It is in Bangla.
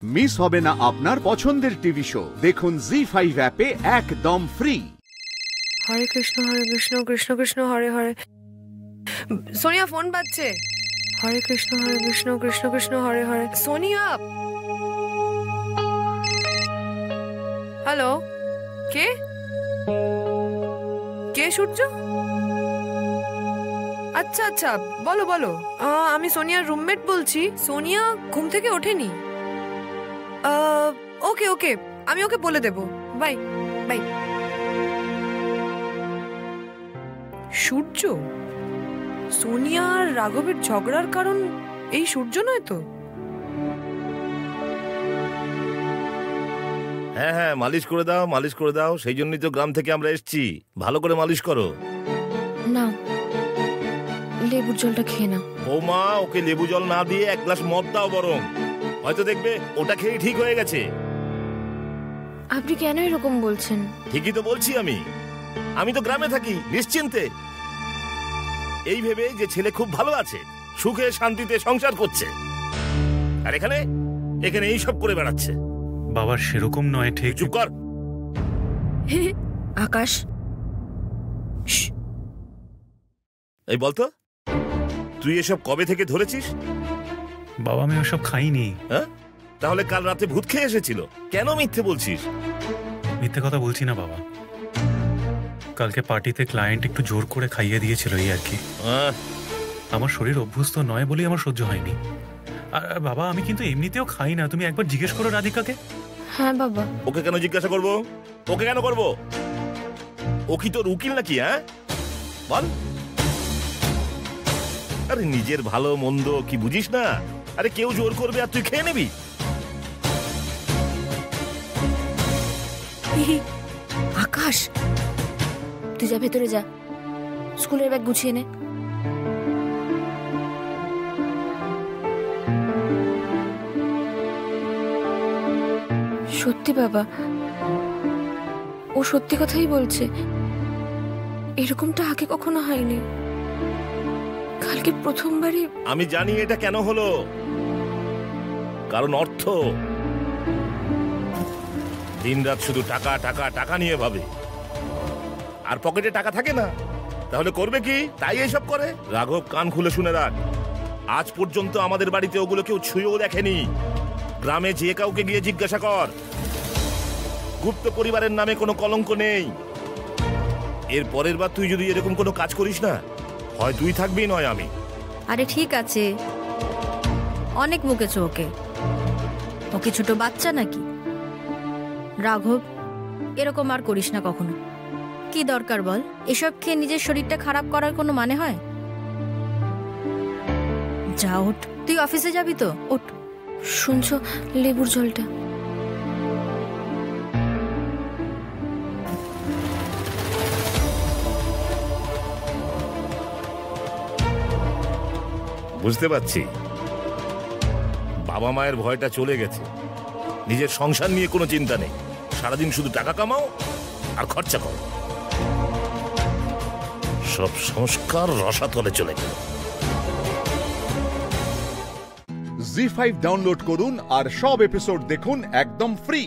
মিস হবে না আপনার পছন্দের টিভি শো। দেখুন জি5 অ্যাপে একদম ফ্রি। হরে কৃষ্ণ কৃষ্ণ কৃষ্ণ হরে হরে। সোনিয়া ফোন বাজছে। হরে কৃষ্ণ কৃষ্ণ কৃষ্ণ হরে হরে। সোনিয়া, হ্যালো, কে কে সূর্য? আচ্ছা আচ্ছা, বলো বলো। আমি সোনিয়ার রুমমেট বলছি। সোনিয়া ঘুম থেকে ওঠেনি। ওকে ওকে, আমি ওকে বলে দেব। Bye bye. সূর্য, সোনিয়া আর রাঘবের ঝগড়ার কারণ এই সূর্য নয় তো? হ্যাঁ হ্যাঁ, মালিশ করে দাও, মালিশ করে দাও। সেই জন্যই তো গ্রাম থেকে আমরা এসেছি। ভালো করে মালিশ করো। না, লেবুর জলটা খেয়ে নাও। ও মা, ওকে লেবু জল না দিয়ে এক গ্লাস মদ দাও বরং। হয়তো দেখবে ওটা খেয়ে ঠিক হয়ে গেছে। আপনি কেন এরকম বলছেন? ঠিকই তো বলছি আমি তো গ্রামে থাকি নিশ্চিন্তে, এই ভেবে যে ছেলে খুব ভালো আছে, সুখে শান্তিতে সংসার করছে। আর এখানে এখানে এইসব করে বেড়াচ্ছে। বাবার সেরকম নয়। ঠিক, চুপ কর। আকাশ, এই বলতো, তুই এসব কবে থেকে ধরেছিস? বাবা আমি ওসব খাইনি। হ্যাঁ, তাহলে কাল রাতে ভূত খেয়ে এসেছিল। কেন মিথ্যে বলছিস? মিথ্যে কথা বলছি না বাবা, কালকে পার্টিতে ক্লায়েন্ট একটু জোর করে খাইয়ে দিয়েছিল, এই আর কি। আমার শরীর অভ্যস্ত নয় বলেই আমার সহ্য হয়নি। আর বাবা আমি কিন্তু এমনিতেও খাই না, তুমি একবার জিজ্ঞেস করো রাধিকাকে। হ্যাঁ বাবা। ওকে কেন জিজ্ঞাসা করবো? ওকে কেন করবো? ও কি তোর উকিল নাকি? হ্যাঁ বল। আরে নিজের ভালো মন্দ কি বুঝিস না? আরে কেউ জোর করবে আর তুই খেয়ে নিবি? আকাশ, তুই যা, ভেতরে যা, স্কুলের ব্যাগ গুছিয়ে নে। সত্যি বাবা, ও সত্যি কথাই বলছে। এরকমটা আগে কখনো হয়নি। কালকে প্রথমবারই। আমি জানি এটা কেন হলো, কারণ অর্থ। দিনরাত শুধু টাকা টাকা টাকা নিয়ে ভাবে, আর পকেটে টাকা থাকে না। তাহলে করবে কি? তাই এসব করে। রাঘব, কান খুলে শুনে রাখ, আজ পর্যন্ত আমাদের বাড়িতে ওগুলো কেউ ছুঁয়েও দেখেনি। গ্রামে যে কাউকে গিয়ে জিজ্ঞাসা কর, গুপ্ত পরিবারের নামে কোনো কলঙ্ক নেই। এর পরের বার তুই যদি এরকম কোনো কাজ করিস না, হয় তুই থাকবি নয় আমি। আরে ঠিক আছে, অনেক বকেছো ওকে। ও কি ছোট বাচ্চা নাকি? রাঘব, এরকম আর করিস না কখনো। কি দরকার বল? এসব খেয়ে নিজের শরীরটা খারাপ করার কোনো মানে হয়? যা, ওঠ। তুই অফিসে যাবি তো, ওঠ। শুনছো, লেবুর জলটা। বুঝতে পারছি, বাবা মায়ের ভয়টা চলে গেছে। নিজের সংসার নিয়ে কোনো চিন্তা নেই। সারাদিন শুধু টাকা কামাও আর খরচা করো। সব সংস্কার রসাতলে চলে গেল। জি5 ডাউনলোড করুন আর সব এপিসোড দেখুন একদম ফ্রি।